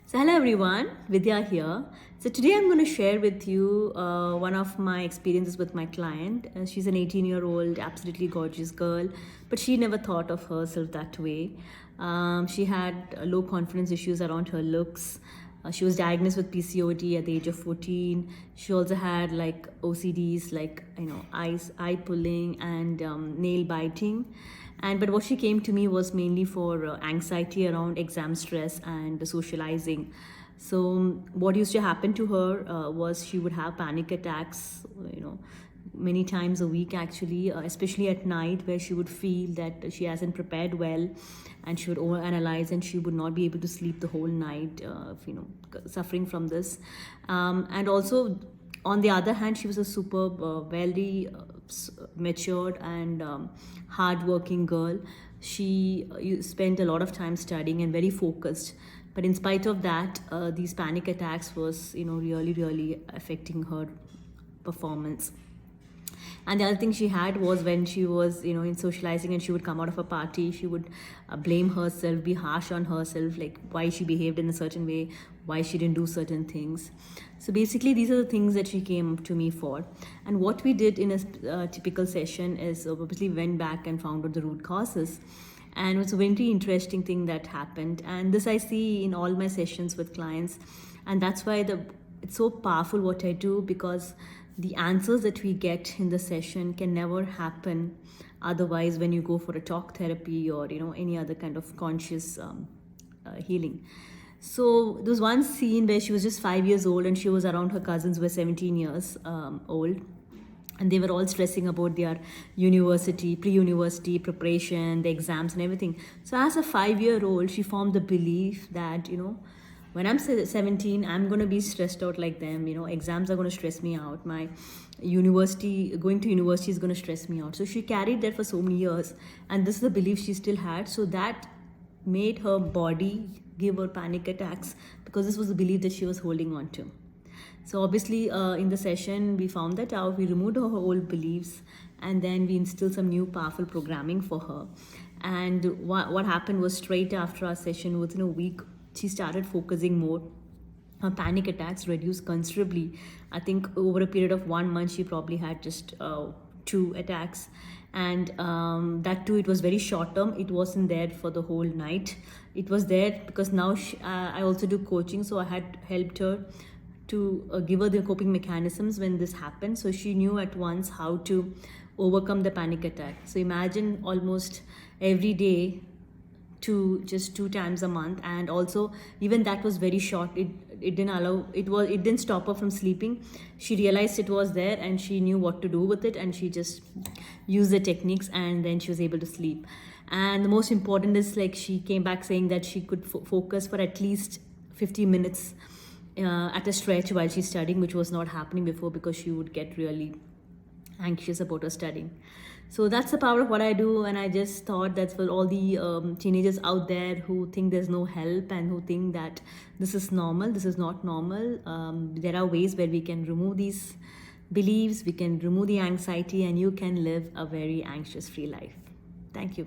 So hello everyone, Vidya here. So today I'm going to share with you one of my experiences with my client. She's an 18-year-old, absolutely gorgeous girl, but she never thought of herself that way. She had low confidence issues around her looks. She was diagnosed with PCOD at the age of 14. She also had like OCDs, like eye pulling and nail biting. But what she came to me was mainly for anxiety around exam stress and the socializing. So what used to happen to her was she would have panic attacks, many times a week actually, especially at night, where she would feel that she hasn't prepared well, and she would overanalyze and she would not be able to sleep the whole night, suffering from this. And also, on the other hand, she was a superb, very matured and hardworking girl. She spent a lot of time studying and very focused. But in spite of that, these panic attacks was, really, really affecting her performance. And the other thing she had was when she was, in socializing and she would come out of a party, she would blame herself, be harsh on herself, like why she behaved in a certain way, why she didn't do certain things. So basically, these are the things that she came to me for. And what we did in a typical session is obviously went back and found out the root causes. And it's a very interesting thing that happened. And this I see in all my sessions with clients. And that's why it's so powerful what I do, because the answers that we get in the session can never happen otherwise when you go for a talk therapy or any other kind of conscious healing. So there was one scene where she was just 5 years old and she was around her cousins who were 17 years old, and they were all stressing about their university, pre-university preparation, the exams and everything. So as a 5-year-old, she formed the belief that when I'm 17, I'm going to be stressed out like them. Exams are going to stress me out. My going to university is going to stress me out. So she carried that for so many years, and this is the belief she still had. So that made her body give her panic attacks, because this was the belief that she was holding on to. So obviously, in the session, we found that out. We removed her old beliefs, and then we instilled some new powerful programming for her. And what happened was, straight after our session, within a week, she started focusing more. Her panic attacks reduced considerably. I think over a period of 1 month, she probably had just 2 attacks. And that too, it was very short term. It wasn't there for the whole night. It was there because now I also do coaching. So I had helped her to give her the coping mechanisms when this happened. So she knew at once how to overcome the panic attack. So imagine almost every day, to just 2 times a month. And also, even that was very short. It didn't stop her from sleeping. She realized it was there and she knew what to do with it, and she just used the techniques, and then she was able to sleep. And the most important is, like, she came back saying that she could focus for at least 50 minutes at a stretch while she's studying, which was not happening before, because she would get really anxious about her studying. So that's the power of what I do. And I just thought that for all the teenagers out there who think there's no help and who think that this is normal, this is not normal. There are ways where we can remove these beliefs, we can remove the anxiety, and you can live a very anxious free life. Thank you.